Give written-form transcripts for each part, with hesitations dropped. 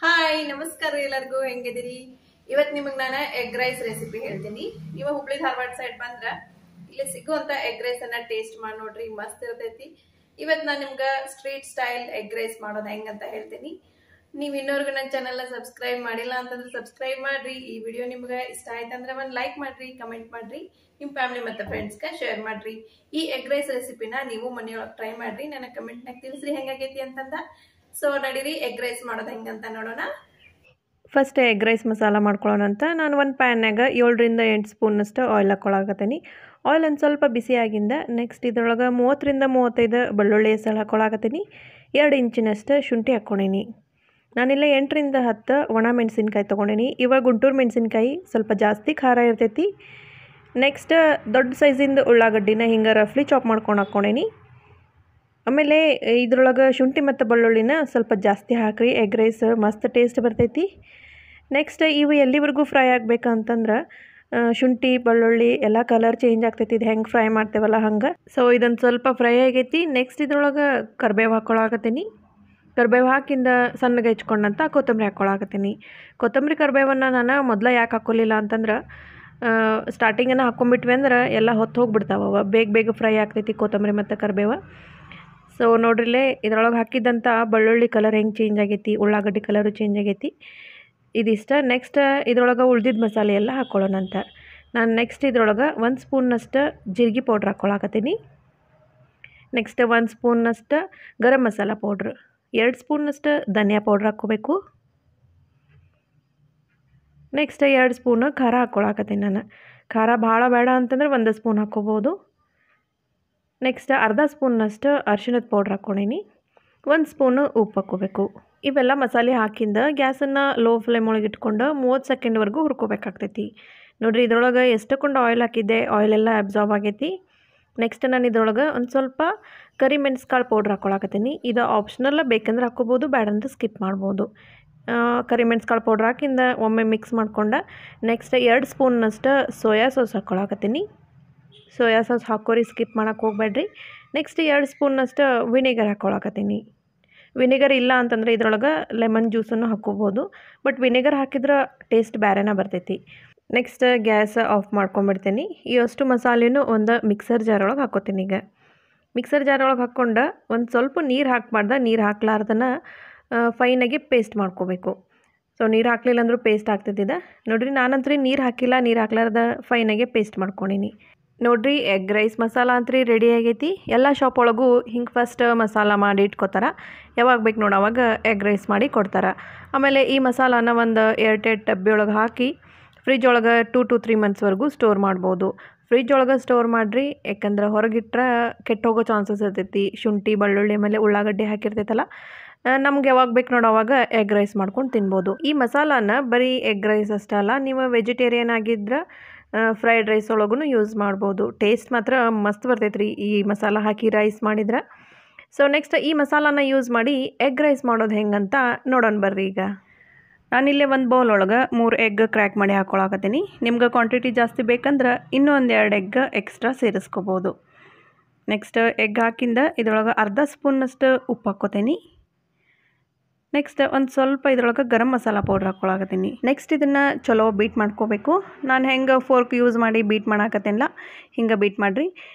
Hi ನಮಸ್ಕಾರ ಎಲ್ಲರಿಗೂ ಹೆಂಗಿದಿರಿ ಇವತ್ತು ನಿಮಗೆ ನಾನು ಎಗ್ ರೈಸ್ ರೆಸಿಪಿ ಹೇಳ್ತೀನಿ ನೀವು ಹುಬ್ಳಿ ಧಾರವಾಡ ಸೈಡ್ ಬಂದ್ರೆ ಇಲ್ಲಿ ಸಿಗುವಂತ ಎಗ್ ರೈಸ್ ಅನ್ನ ಟೇಸ್ಟ್ ಮಾಡಿ ನೋಡ್ರಿ ಮಸ್ತ್ ಇರ್ತೈತಿ ಇವತ್ತು ನಾನು ನಿಮ್ಗೆ ಸ್ಟ್ರೀಟ್ ಸ್ಟೈಲ್ ಎಗ್ ರೈಸ್ ಮಾಡೋದು ಹೆಂಗಂತ ಹೇಳ್ತೀನಿ ನೀವು ಇನ್ನೊರ್ಗು ನನ್ನ ಚಾನೆಲ್ ನ ಸಬ್ಸ್ಕ್ರೈಬ್ ಮಾಡಿಲ್ಲ ಅಂತಂದ್ರೆ ಸಬ್ಸ್ಕ್ರೈಬ್ ಮಾಡ್ರಿ ಈ ವಿಡಿಯೋ ನಿಮ್ಗೆ ಇಷ್ಟ ಆಯ್ತಂದ್ರೆ ಒಂದು ಲೈಕ್ ಮಾಡ್ರಿ ಕಮೆಂಟ್ ಮಾಡ್ರಿ ನಿಮ್ಮ ಫ್ಯಾಮಿಲಿ ಮತ್ತೆ ಫ್ರೆಂಡ್ಸ್ ಗೆ ಶೇರ್ ಮಾಡ್ರಿ ಈ ಎಗ್ ರೈಸ್ ರೆಸಿಪಿನ ನೀವು ಮನೆಯೊಳಗೆ ಟ್ರೈ ಮಾಡ್ರಿ ನನ್ನ ಕಮೆಂಟ್ ನಾಗ ತಿಳಿಸ್ರಿ ಹೆಂಗಾಗೈತಿ ಅಂತಂದ ಸೊ ನಡೀರಿ ಎಗ್ ರೈಸ್ ಮಾಡೋದು ಹೆಂಗಂತ ನೋಡೋಣ ಫಸ್ಟ್ ಎಗ್ ರೈಸ್ ಮಸಾಲ ಮಾಡ್ಕೊಳ್ಳೋಣ ಅಂತ ನಾನು ಒಂದು ಪ್ಯಾನ್ನಾಗ 7 ರಿಂದ 8 ಸ್ಪೂನಷ್ಟು ಆಯಿಲ್ ಹಾಕ್ಕೊಳಕತ್ತೀನಿ ಆಯಿಲ್ ಒಂದು ಸ್ವಲ್ಪ ಬಿಸಿ ಆಗಿಂದ ನೆಕ್ಸ್ಟ್ ಇದರೊಳಗೆ 30 ರಿಂದ 35 ಬೆಳ್ಳುಳ್ಳಿ ಹೆಸರು ಹಾಕ್ಕೊಳಕತ್ತೀನಿ 2 ಇಂಚಿನಷ್ಟು ಶುಂಠಿ ಹಾಕ್ಕೊಂಡೀನಿ ನಾನಿಲ್ಲ 8 ರಿಂದ 10 ಒಣ ಮೆಣಸಿನ್ಕಾಯಿ ತೊಗೊಂಡೀನಿ ಇವಾಗ ಗುಂಟೂರು ಮೆಣಸಿನ್ಕಾಯಿ ಸ್ವಲ್ಪ ಜಾಸ್ತಿ ಖಾರ ಇರ್ತೈತಿ ನೆಕ್ಸ್ಟ್ ದೊಡ್ಡ ಸೈಜಿಂದ ಉಳ್ಳಾಗಡ್ಡಿನ ಹಿಂಗೆ ರಫ್ಲಿ ಚಾಪ್ ಮಾಡ್ಕೊಂಡು ಹಾಕ್ಕೊಂಡೀನಿ ಆಮೇಲೆ ಇದ್ರೊಳಗೆ ಶುಂಠಿ ಮತ್ತು ಬೆಳ್ಳುಳ್ಳಿನ ಸ್ವಲ್ಪ ಜಾಸ್ತಿ ಹಾಕ್ರಿ ಎಗ್ ರೈಸ್ ಮಸ್ತ್ ಟೇಸ್ಟ್ ಬರ್ತೈತಿ ನೆಕ್ಸ್ಟ್ ಇವು ಎಲ್ಲಿವರೆಗೂ ಫ್ರೈ ಆಗಬೇಕಂತಂದ್ರೆ ಶುಂಠಿ ಬೆಳ್ಳುಳ್ಳಿ ಎಲ್ಲ ಕಲರ್ ಚೇಂಜ್ ಆಗ್ತೈತಿ ಇದು ಹೆಂಗೆ ಫ್ರೈ ಮಾಡ್ತೇವಲ್ಲ ಹಂಗೆ ಸೊ ಇದೊಂದು ಸ್ವಲ್ಪ ಫ್ರೈ ಆಗೈತಿ ನೆಕ್ಸ್ಟ್ ಇದ್ರೊಳಗೆ ಕರ್ಬೇವು ಹಾಕ್ಕೊಳಕತ್ತೀನಿ ಕರ್ಬೇವು ಹಾಕಿಂದ ಸಣ್ಣಗೆ ಹೆಚ್ಕೊಂಡಂತ ಕೊತ್ತಂಬರಿ ಹಾಕ್ಕೊಳಕತ್ತೀನಿ ಕೊತ್ತಂಬರಿ ಕರ್ಬೇವನ್ನು ನಾನು ಮೊದಲು ಯಾಕೆ ಹಾಕ್ಕೊಲಿಲ್ಲ ಅಂತಂದ್ರೆ ಸ್ಟಾರ್ಟಿಂಗನ್ನು ಹಾಕ್ಕೊಂಬಿಟ್ವಿ ಅಂದ್ರೆ ಎಲ್ಲ ಹೊತ್ತು ಹೋಗ್ಬಿಡ್ತಾವ ಬೇಗ ಬೇಗ ಫ್ರೈ ಆಗ್ತೈತಿ ಕೊತ್ತಂಬರಿ ಮತ್ತು ಕರ್ಬೇವು ಸೊ ನೋಡ್ರಿಲೇ ಇದ್ರೊಳಗೆ ಹಾಕಿದ್ದಂಥ ಬೆಳ್ಳುಳ್ಳಿ ಕಲರ್ ಹೆಂಗೆ ಚೇಂಜ್ ಆಗೈತಿ ಉಳ್ಳಾಗಡ್ಡಿ ಕಲರು ಚೇಂಜ್ ಆಗೈತಿ ಇದಿಷ್ಟ ನೆಕ್ಸ್ಟ್ ಇದ್ರೊಳಗೆ ಉಳ್ದಿದ್ದ ಮಸಾಲೆ ಎಲ್ಲ ಹಾಕ್ಕೊಳ್ಳೋಣಂತ ನಾನು ನೆಕ್ಸ್ಟ್ ಇದ್ರೊಳಗೆ 1 ಸ್ಪೂನ್ನಷ್ಟು ಜೀರಿಗೆ powder ಹಾಕ್ಕೊಳಕತ್ತೀನಿ next 1 ಸ್ಪೂನ್ನಷ್ಟು garam masala powder 2 ಸ್ಪೂನ್ನಷ್ಟು ಧನಿಯಾ ಪೌಡ್ರ್ ಹಾಕ್ಕೋಬೇಕು ನೆಕ್ಸ್ಟ್ 2 ಸ್ಪೂನು ಖಾರ ಹಾಕ್ಕೊಳಕತ್ತೀನಿ ನಾನು ಖಾರ ಭಾಳ ಬೇಡ ಅಂತಂದ್ರೆ 1 ಸ್ಪೂನ್ ಹಾಕ್ಕೋಬೋದು ನೆಕ್ಸ್ಟ್ ಅರ್ಧ ಸ್ಪೂನ್ನಷ್ಟು ಅರಿಶಿಣದ ಪೌಡ್ರ್ ಹಾಕ್ಕೊಂಡೀನಿ 1 ಸ್ಪೂನು ಉಪ್ಪು ಹಾಕ್ಕೋಬೇಕು ಇವೆಲ್ಲ ಮಸಾಲೆ ಹಾಕಿಂದ ಗ್ಯಾಸನ್ನು ಲೋ ಫ್ಲೇಮ್ ಒಳಗೆ ಇಟ್ಕೊಂಡು 30 ಸೆಕೆಂಡ್ವರೆಗೂ ಹುರ್ಕೋಬೇಕಾಗ್ತೈತಿ ನೋಡಿರಿ ಇದ್ರೊಳಗೆ ಎಷ್ಟಕ್ಕೊಂಡು ಆಯಿಲ್ ಹಾಕಿದ್ದೆ ಆಯಿಲೆಲ್ಲ ಅಬ್ಸಾರ್ಬ್ ಆಗೈತಿ ನೆಕ್ಸ್ಟ್ ನಾನು ಇದ್ರೊಳಗೆ ಒಂದು ಸ್ವಲ್ಪ ಕರಿಮೆಣಸ್ಕಾಳು ಪೌಡ್ರ್ ಹಾಕ್ಕೊಳಕತ್ತೀನಿ ಇದು ಆಪ್ಷನಲ್ಲ ಬೇಕಂದ್ರೆ ಹಾಕ್ಕೋಬೋದು ಬೇಡಂದ್ರೆ ಸ್ಕಿಪ್ ಮಾಡ್ಬೋದು ಕರಿಮೆಣಸ್ಕಾಳು ಪೌಡ್ರ್ ಹಾಕಿಂದ ಒಮ್ಮೆ ಮಿಕ್ಸ್ ಮಾಡ್ಕೊಂಡು ನೆಕ್ಸ್ಟ್ 2 ಸ್ಪೂನ್ನಷ್ಟು ಸೋಯಾ ಸಾಸ್ ಹಾಕ್ಕೊಳಕತ್ತೀನಿ ಸೋಯಾ ಸಾಸ್ ಹಾಕೋರಿ ಸ್ಕಿಪ್ ಮಾಡೋಕ್ಕೆ ಹೋಗಬೇಡ್ರಿ ನೆಕ್ಸ್ಟ್ 2 ಸ್ಪೂನ್ನಷ್ಟು ವಿನೆಗರ್ ಹಾಕ್ಕೊಳಕತ್ತೀನಿ ವಿನೆಗರ್ ಇಲ್ಲ ಅಂತಂದರೆ ಇದ್ರೊಳಗೆ ಲೆಮನ್ ಜ್ಯೂಸನ್ನು ಹಾಕ್ಕೋಬೋದು ಬಟ್ ವಿನೆಗರ್ ಹಾಕಿದ್ರೆ ಟೇಸ್ಟ್ ಬೇರೆನೇ ಬರ್ತೈತಿ ನೆಕ್ಸ್ಟ್ ಗ್ಯಾಸ್ ಆಫ್ ಮಾಡ್ಕೊಂಬಿಡ್ತೀನಿ ಈ ಅಷ್ಟು ಮಸಾಲೆನೂ ಒಂದು ಮಿಕ್ಸರ್ ಜಾರ್ ಒಳಗೆ ಹಾಕ್ಕೋತೀನಿ ಈಗ ಮಿಕ್ಸರ್ ಜಾರ್ ಒಳಗೆ ಹಾಕ್ಕೊಂಡು ಒಂದು ಸ್ವಲ್ಪ ನೀರು ಹಾಕ್ಬಾರ್ದು ನೀರು ಹಾಕ್ಲಾರ್ದನ್ನ ಫೈನಾಗಿ ಪೇಸ್ಟ್ ಮಾಡ್ಕೋಬೇಕು ಸೊ ನೀರು ಹಾಕ್ಲಿಲ್ಲ ಅಂದರೂ ಪೇಸ್ಟ್ ಆಗ್ತೈತಿದೆ ನೋಡಿರಿ ನಾನಂತೂ ನೀರು ಹಾಕಿಲ್ಲ ನೀರು ಹಾಕ್ಲಾರ್ದ ಫೈನಾಗೆ ಪೇಸ್ಟ್ ಮಾಡ್ಕೊಂಡೀನಿ ನೋಡ್ರಿ ಎಗ್ ರೈಸ್ ಮಸಾಲ ಅಂತ್ರಿ ರೆಡಿ ಆಗೈತಿ ಎಲ್ಲ ಶಾಪ್ ಒಳಗೂ ಹಿಂಗೆ ಫಸ್ಟ್ ಮಸಾಲ ಮಾಡಿ ಇಟ್ಕೋತಾರೆ ಯಾವಾಗ ಬೇಕು ನೋಡಿ ಅವಾಗ ಎಗ್ ರೈಸ್ ಮಾಡಿ ಕೊಡ್ತಾರೆ ಆಮೇಲೆ ಈ ಮಸಾಲಾನ ಒಂದು ಏರ್ಟೈಟ್ ಡಬ್ಬಿ ಒಳಗೆ ಹಾಕಿ ಫ್ರಿಜ್ ಒಳಗೆ 2 to 3 ಮಂತ್ಸ್ವರೆಗೂ ಸ್ಟೋರ್ ಮಾಡ್ಬೋದು ಫ್ರಿಜ್ ಒಳಗೆ ಸ್ಟೋರ್ ಮಾಡಿರಿ ಯಾಕಂದ್ರೆ ಹೊರಗಿಟ್ರೆ ಕೆಟ್ಟೋಗೋ ಚಾನ್ಸಸ್ ಇರ್ತೈತಿ ಶುಂಠಿ ಬೆಳ್ಳುಳ್ಳಿ ಆಮೇಲೆ ಉಳ್ಳಾಗಡ್ಡಿ ಹಾಕಿರ್ತೈತಲ್ಲ ನಮ್ಗೆ ಯಾವಾಗ ಬೇಕು ನೋಡು ಅವಾಗ ಎಗ್ ರೈಸ್ ಮಾಡ್ಕೊಂಡು ತಿನ್ಬೋದು ಈ ಮಸಾಲಾನ ಬರೀ ಎಗ್ ರೈಸ್ ಅಷ್ಟೇ ಅಲ್ಲ ನೀವು ವೆಜಿಟೇರಿಯನ್ ಆಗಿದ್ರೆ ಫ್ರೈಡ್ ರೈಸ್ ಒಳಗೂ ಯೂಸ್ ಮಾಡ್ಬೋದು ಟೇಸ್ಟ್ ಮಾತ್ರ ಮಸ್ತ್ ಬರ್ತೈತೆ ರೀ ಈ ಮಸಾಲ ಹಾಕಿ ರೈಸ್ ಮಾಡಿದ್ರೆ ಸೊ ನೆಕ್ಸ್ಟ್ ಈ ಮಸಾಲಾನ ಯೂಸ್ ಮಾಡಿ ಎಗ್ ರೈಸ್ ಮಾಡೋದು ಹೆಂಗಂತ ನೋಡೋಣ ಬರ್ರಿ ಈಗ ನಾನಿಲ್ಲೇ ಒಂದು ಬೌಲ್ ಒಳಗೆ 3 ಎಗ್ ಕ್ರ್ಯಾಕ್ ಮಾಡಿ ಹಾಕ್ಕೊಳಕತ್ತೀನಿ ನಿಮ್ಗೆ ಕ್ವಾಂಟಿಟಿ ಜಾಸ್ತಿ ಬೇಕಂದ್ರೆ ಇನ್ನೂ 2 ಎಗ್ ಎಕ್ಸ್ಟ್ರಾ ಸೇರಿಸ್ಕೋಬೋದು ನೆಕ್ಸ್ಟ್ ಎಗ್ ಹಾಕಿಂದ ಇದ್ರೊಳಗೆ ಅರ್ಧ ಸ್ಪೂನ್ನಷ್ಟು ಉಪ್ಪು ಹಾಕ್ಕೋತೀನಿ ನೆಕ್ಸ್ಟ್ ಒಂದು ಸ್ವಲ್ಪ ಇದ್ರೊಳಗೆ ಗರಂ ಮಸಾಲ ಪೌಡ್ರ್ ಹಾಕ್ಕೊಳಕತ್ತೀನಿ ನೆಕ್ಸ್ಟ್ ಇದನ್ನು ಚಲೋ ಬೀಟ್ ಮಾಡ್ಕೋಬೇಕು ನಾನು ಹೆಂಗೆ ಫೋರ್ಕ್ ಯೂಸ್ ಮಾಡಿ ಬೀಟ್ ಮಾಡಾಕತ್ತೇನಿಲ್ಲ ಹಿಂಗೆ ಬೀಟ್ ಮಾಡಿರಿ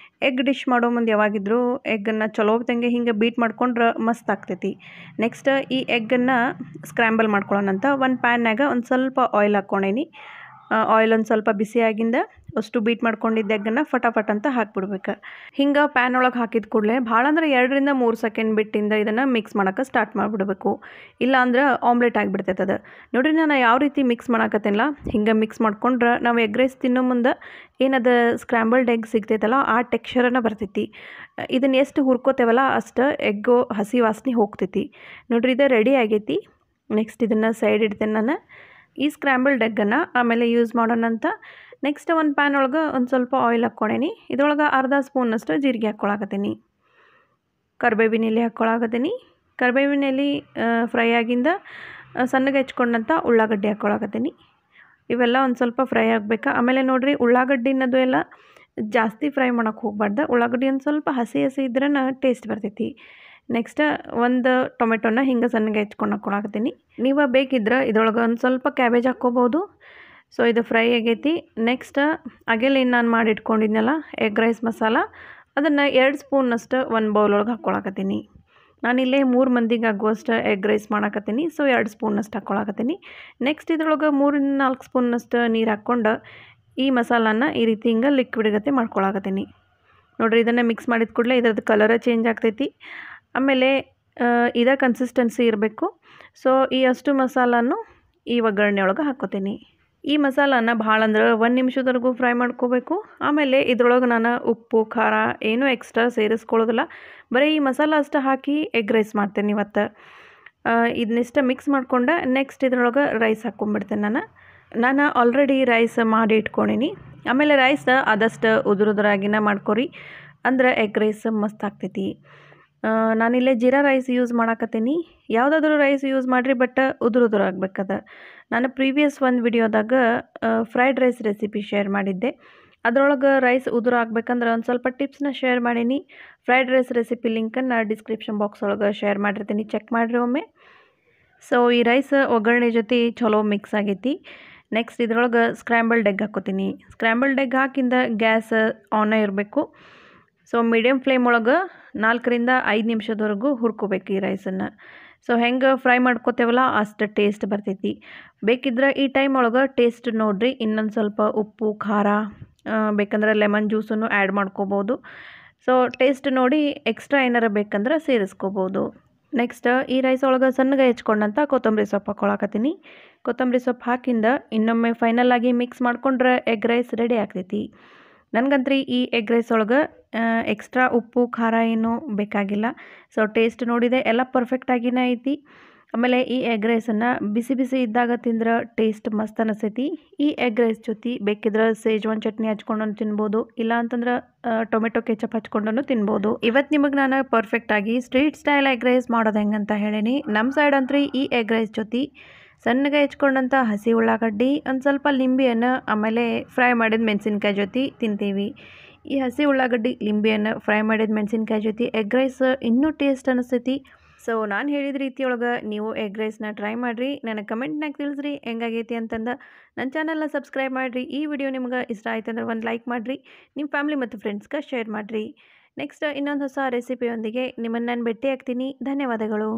ಎಗ್ ಡಿಶ್ ಮಾಡೋ ಮುಂದೆ ಯಾವಾಗಿದ್ರೂ ಎಗ್ಗನ್ನು ಚಲೋ ತಂಗೆ ಹಿಂಗೆ ಬೀಟ್ ಮಾಡ್ಕೊಂಡ್ರೆ ಮಸ್ತ್ ಆಗ್ತೈತಿ ನೆಕ್ಸ್ಟ್ ಈ ಎಗ್ಗನ್ನು ಸ್ಕ್ರ್ಯಾಂಬಲ್ ಮಾಡ್ಕೊಳ್ಳೋಣಂತ ಒಂದು ಪ್ಯಾನ್ನಾಗ ಒಂದು ಸ್ವಲ್ಪ ಆಯಿಲ್ ಹಾಕ್ಕೊಂಡೀನಿ ಆಯಿಲ್ ಒಂದು ಸ್ವಲ್ಪ ಬಿಸಿಯಾಗಿಂದ ಅಷ್ಟು ಬೀಟ್ ಮಾಡ್ಕೊಂಡಿದ್ದ ಎಗ್ಗನ್ನು ಫಟಾಫಟ್ ಅಂತ ಹಾಕ್ಬಿಡ್ಬೇಕು ಹಿಂಗೆ ಪ್ಯಾನ್ ಒಳಗೆ ಹಾಕಿದ ಕೂಡಲೇ ಭಾಳ ಅಂದ್ರೆ 2 ರಿಂದ 3 ಸೆಕೆಂಡ್ ಬಿಟ್ಟಿಂದ ಇದನ್ನು ಮಿಕ್ಸ್ ಮಾಡೋಕ್ಕೆ ಸ್ಟಾರ್ಟ್ ಮಾಡಿಬಿಡ್ಬೇಕು ಇಲ್ಲ ಅಂದ್ರೆ ಆಮ್ಲೆಟ್ ಆಗಿಬಿಡ್ತೈತೆ ಅದು ನೋಡಿರಿ ನಾನು ಯಾವ ರೀತಿ ಮಿಕ್ಸ್ ಮಾಡಾಕತ್ತೇನಿಲ್ಲ ಹಿಂಗೆ ಮಿಕ್ಸ್ ಮಾಡ್ಕೊಂಡ್ರೆ ನಾವು ಎಗ್ ರೈಸ್ ತಿನ್ನೋ ಮುಂದೆ ಏನದು ಸ್ಕ್ರ್ಯಾಂಬಲ್ಡ್ ಎಗ್ ಸಿಗ್ತೈತಲ್ಲ ಆ ಟೆಕ್ಸ್ಚರನ್ನು ಬರ್ತೈತಿ ಇದನ್ನು ಎಷ್ಟು ಹುರ್ಕೋತೇವಲ್ಲ ಅಷ್ಟು ಎಗ್ಗು ಹಸಿ ವಾಸನೆ ಹೋಗ್ತೈತಿ ನೋಡಿರಿ ಇದು ರೆಡಿ ಆಗೈತಿ ನೆಕ್ಸ್ಟ್ ಇದನ್ನು ಸೈಡ್ ಇಡ್ತೇನೆ ನಾನು ಈ ಸ್ಕ್ರ್ಯಾಂಬಲ್ಡ್ ಎಗ್ಗನ್ನು ಆಮೇಲೆ ಯೂಸ್ ಮಾಡೋಣಂತ ನೆಕ್ಸ್ಟ್ ಒಂದು ಪ್ಯಾನ್ ಒಳಗೆ ಒಂದು ಸ್ವಲ್ಪ ಆಯಿಲ್ ಹಾಕ್ಕೊಂಡೇನಿ ಇದ್ರೊಳಗೆ ಅರ್ಧ ಸ್ಪೂನಷ್ಟು ಜೀರಿಗೆ ಹಾಕ್ಕೊಳಕತ್ತೀನಿ ಕರಿಬೇವಿನ ಎಲೆ ಹಾಕ್ಕೊಳಕತ್ತೀನಿ ಕರಿಬೇವಿನ ಎಲೆ ಫ್ರೈ ಆಗಿಂದ ಸಣ್ಣಗೆ ಹೆಚ್ಕೊಂಡಂಥ ಉಳ್ಳಾಗಡ್ಡಿ ಹಾಕ್ಕೊಳಕತ್ತೀನಿ ಇವೆಲ್ಲ ಒಂದು ಸ್ವಲ್ಪ ಫ್ರೈ ಆಗಬೇಕಾ ಆಮೇಲೆ ನೋಡಿರಿ ಉಳ್ಳಾಗಡ್ಡಿನದು ಎಲ್ಲ ಜಾಸ್ತಿ ಫ್ರೈ ಮಾಡೋಕ್ಕೆ ಹೋಗ್ಬಾರ್ದು ಉಳ್ಳಾಗಡ್ಡಿ ಒಂದು ಸ್ವಲ್ಪ ಹಸಿ ಹಸಿ ಇದ್ರೇ ಟೇಸ್ಟ್ ಬರ್ತೈತಿ ನೆಕ್ಸ್ಟ್ ಒಂದು ಟೊಮೆಟೊನ ಹಿಂಗೆ ಸಣ್ಣಗೆ ಹೆಚ್ಕೊಂಡು ಹಾಕ್ಕೊಳಕತ್ತೀನಿ. ನೀವು ಬೇಕಿದ್ರೆ ಇದ್ರೊಳಗೆ ಒಂದು ಸ್ವಲ್ಪ ಕ್ಯಾಬೇಜ್ ಹಾಕ್ಕೋಬೋದು. ಸೊ ಇದು ಫ್ರೈ ಆಗೈತಿ. ನೆಕ್ಸ್ಟ್ ಅಗೆಲ್ಲ ನಾನು ಮಾಡಿ ಇಟ್ಕೊಂಡಿದ್ನಲ್ಲ ಎಗ್ ರೈಸ್ ಮಸಾಲ, ಅದನ್ನು 2 ಸ್ಪೂನಷ್ಟು ಒಂದು ಬೌಲ್ ಒಳಗೆ ಹಾಕ್ಕೊಳಕತ್ತೀನಿ. ನಾನಿಲ್ಲೇ 3 ಮಂದಿಗೆ ಆಗುವಷ್ಟು ಎಗ್ ರೈಸ್ ಮಾಡಾಕತ್ತೀನಿ. ಸೊ 2 ಸ್ಪೂನಷ್ಟು ಹಾಕ್ಕೊಳಕತ್ತೀನಿ. ನೆಕ್ಸ್ಟ್ ಇದ್ರೊಳಗೆ 3-4 ಸ್ಪೂನಷ್ಟು ನೀರು ಹಾಕ್ಕೊಂಡು ಈ ಮಸಾಲಾನ ಈ ರೀತಿ ಹಿಂಗೆ ಲಿಕ್ವಿಡ್ ಗತೆ ಮಾಡ್ಕೊಳಕತ್ತೀನಿ. ನೋಡಿರಿ, ಇದನ್ನು ಮಿಕ್ಸ್ ಮಾಡಿದ ಕೂಡಲೇ ಇದ್ರದ್ದು ಕಲರ ಚೇಂಜ್ ಆಗ್ತೈತಿ. ಆಮೇಲೆ ಇದೇ ಕನ್ಸಿಸ್ಟೆನ್ಸಿ ಇರಬೇಕು. ಸೊ ಈ ಅಷ್ಟು ಮಸಾಲಾನು ಈ ಒಗ್ಗರಣೆ ಒಳಗೆ ಹಾಕ್ಕೋತೀನಿ. ಈ ಮಸಾಲಾನ ಭಾಳ ಅಂದ್ರೆ 1 ನಿಮಿಷದವರೆಗೂ ಫ್ರೈ ಮಾಡ್ಕೋಬೇಕು. ಆಮೇಲೆ ಇದ್ರೊಳಗೆ ನಾನು ಉಪ್ಪು ಖಾರ ಏನೂ ಎಕ್ಸ್ಟ್ರಾ ಸೇರಿಸ್ಕೊಳ್ಳೋದಿಲ್ಲ. ಬರೀ ಈ ಮಸಾಲ ಅಷ್ಟು ಹಾಕಿ ಎಗ್ ರೈಸ್ ಮಾಡ್ತೇನೆ ಇವತ್ತು. ಇದನ್ನಿಷ್ಟು ಮಿಕ್ಸ್ ಮಾಡ್ಕೊಂಡು ನೆಕ್ಸ್ಟ್ ಇದ್ರೊಳಗೆ ರೈಸ್ ಹಾಕ್ಕೊಂಡ್ಬಿಡ್ತೇನೆ. ನಾನು ಆಲ್ರೆಡಿ ರೈಸ್ ಮಾಡಿ ಇಟ್ಕೊಂಡೀನಿ. ಆಮೇಲೆ ರೈಸ್ ಆದಷ್ಟು ಉದುರುದ್ರಾಗಿನ ಮಾಡ್ಕೊರಿ, ಅಂದ್ರೆ ಎಗ್ ರೈಸ್ ಮಸ್ತ್ ಆಗ್ತೈತಿ. ನಾನಿಲ್ಲೇ ಜೀರಾ ರೈಸ್ ಯೂಸ್ ಮಾಡಾಕತ್ತೀನಿ. ಯಾವುದಾದ್ರೂ ರೈಸ್ ಯೂಸ್ ಮಾಡಿರಿ, ಬಟ್ ಉದುರು ಆಗ್ಬೇಕದ. ನಾನು ಪ್ರೀವಿಯಸ್ ಒಂದು ವಿಡಿಯೋದಾಗ ಫ್ರೈಡ್ ರೈಸ್ ರೆಸಿಪಿ ಶೇರ್ ಮಾಡಿದ್ದೆ. ಅದರೊಳಗೆ ರೈಸ್ ಉದುರು ಆಗ್ಬೇಕಂದ್ರೆ ಒಂದು ಸ್ವಲ್ಪ ಟಿಪ್ಸ್ನ ಶೇರ್ ಮಾಡೀನಿ. ಫ್ರೈಡ್ ರೈಸ್ ರೆಸಿಪಿ ಲಿಂಕನ್ನು ಡಿಸ್ಕ್ರಿಪ್ಷನ್ ಬಾಕ್ಸ್ ಒಳಗೆ ಶೇರ್ ಮಾಡಿರ್ತೀನಿ, ಚೆಕ್ ಮಾಡಿರಿ ಒಮ್ಮೆ. ಸೊ ಈ ರೈಸ್ ಒಗ್ಗರಣೆ ಜೊತೆ ಚಲೋ ಮಿಕ್ಸ್ ಆಗೈತಿ. ನೆಕ್ಸ್ಟ್ ಇದ್ರೊಳಗೆ scrambled egg ಹಾಕ್ಕೋತೀನಿ. Scrambled egg ಹಾಕಿಂದ gas on ಇರಬೇಕು. ಸೊ ಮೀಡಿಯಮ್ ಫ್ಲೇಮ್ ಒಳಗೆ 4-5 ನಿಮಿಷದವರೆಗೂ ಹುರ್ಕೋಬೇಕು ಈ ರೈಸನ್ನು. ಸೊ ಹೆಂಗೆ ಫ್ರೈ ಮಾಡ್ಕೋತೇವಲ್ಲ ಅಷ್ಟು ಟೇಸ್ಟ್ ಬರ್ತೈತಿ. ಬೇಕಿದ್ರೆ ಈ ಟೈಮ್ ಒಳಗೆ ಟೇಸ್ಟ್ ನೋಡಿರಿ, ಇನ್ನೊಂದು ಸ್ವಲ್ಪ ಉಪ್ಪು ಖಾರ ಬೇಕಂದ್ರೆ ಲೆಮನ್ ಜ್ಯೂಸನ್ನು ಆ್ಯಡ್ ಮಾಡ್ಕೋಬೋದು. ಸೊ ಟೇಸ್ಟ್ ನೋಡಿ ಎಕ್ಸ್ಟ್ರಾ ಏನಾರ ಬೇಕಂದ್ರೆ ಸೇರಿಸ್ಕೋಬೋದು. ನೆಕ್ಸ್ಟ್ ಈ ರೈಸ್ ಒಳಗೆ ಸಣ್ಣಗೆ ಹೆಚ್ಕೊಂಡಂಥ ಕೊತ್ತಂಬರಿ ಸೊಪ್ಪು ಹಾಕ್ಕೊಳಕತ್ತೀನಿ. ಕೊತ್ತಂಬರಿ ಸೊಪ್ಪು ಹಾಕಿಂದ ಇನ್ನೊಮ್ಮೆ ಫೈನಲ್ ಆಗಿ ಮಿಕ್ಸ್ ಮಾಡ್ಕೊಂಡ್ರೆ ಎಗ್ ರೈಸ್ ರೆಡಿ ಆಗ್ತೈತಿ. ನನಗಂತ್ರಿ ಈ ಎಗ್ ರೈಸ್ ಒಳಗೆ ಎಕ್ಸ್ಟ್ರಾ ಉಪ್ಪು ಖಾರ ಏನೂ ಬೇಕಾಗಿಲ್ಲ. ಸೊ ಟೇಸ್ಟ್ ನೋಡಿದೆ ಎಲ್ಲ ಪರ್ಫೆಕ್ಟಾಗಿನೇ ಐತಿ. ಆಮೇಲೆ ಈ ಎಗ್ ರೈಸನ್ನು ಬಿಸಿ ಬಿಸಿ ಇದ್ದಾಗ ತಿಂದ್ರೆ ಟೇಸ್ಟ್ ಮಸ್ತ್ ಅನಿಸ್ತೈತಿ. ಈ ಎಗ್ ರೈಸ್ ಜೊತೆ ಬೇಕಿದ್ರೆ ಸೇಜ್ವಾನ್ ಚಟ್ನಿ ಹಚ್ಕೊಂಡು ತಿನ್ಬೋದು, ಇಲ್ಲ ಅಂತಂದ್ರೆ ಟೊಮೆಟೊ ಕೆಚಪ್ ಹಚ್ಕೊಂಡು ತಿನ್ಬೋದು. ಇವತ್ತು ನಿಮಗೆ ನಾನು ಪರ್ಫೆಕ್ಟಾಗಿ ಸ್ಟ್ರೀಟ್ ಸ್ಟೈಲ್ ಎಗ್ ರೈಸ್ ಮಾಡೋದು ಹೆಂಗಂತ ಹೇಳೀನಿ. ನಮ್ಮ ಸೈಡ್ ಅಂತ್ರಿ ಈ ಎಗ್ ರೈಸ್ ಜೊತೆ ಸಣ್ಣಗೆ ಹೆಚ್ಕೊಂಡಂಥ ಹಸಿ ಉಳ್ಳಾಗಡ್ಡಿ, ಒಂದು ಸ್ವಲ್ಪ ಲಿಂಬೆಯನ್ನು, ಆಮೇಲೆ ಫ್ರೈ ಮಾಡಿದ ಮೆಣಸಿನ್ಕಾಯಿ ಜೊತೆ ತಿಂತೀವಿ. ಈ ಹಸಿ ಉಳ್ಳಾಗಡ್ಡಿ ಲಿಂಬೆಯನ್ನು ಫ್ರೈ ಮಾಡಿದ ಮೆಣಸಿನ್ಕಾಯಿ ಜೊತೆ ಎಗ್ ರೈಸ್ ಇನ್ನೂ ಟೇಸ್ಟ್ ಅನಿಸ್ತೈತಿ. ಸೊ ನಾನು ಹೇಳಿದ ರೀತಿಯೊಳಗೆ ನೀವು ಎಗ್ ರೈಸ್ನ ಟ್ರೈ ಮಾಡಿರಿ. ನನಗೆ ಕಮೆಂಟ್ನಾಗ ತಿಳಿಸ್ರಿ ಹೆಂಗಾಗೈತಿ ಅಂತಂದು. ನನ್ನ ಚಾನಲ್ನ ಸಬ್ಸ್ಕ್ರೈಬ್ ಮಾಡಿರಿ. ಈ ವಿಡಿಯೋ ನಿಮ್ಗೆ ಇಷ್ಟ ಆಯ್ತು ಅಂದ್ರೆ ಒಂದು ಲೈಕ್ ಮಾಡಿರಿ, ನಿಮ್ಮ ಫ್ಯಾಮಿಲಿ ಮತ್ತು ಫ್ರೆಂಡ್ಸ್ಗೆ ಶೇರ್ ಮಾಡಿರಿ. ನೆಕ್ಸ್ಟ್ ಇನ್ನೊಂದು ಹೊಸ ರೆಸಿಪಿಯೊಂದಿಗೆ ನಿಮ್ಮನ್ನು ನಾನು ಭೇಟಿ ಆಗ್ತೀನಿ. ಧನ್ಯವಾದಗಳು.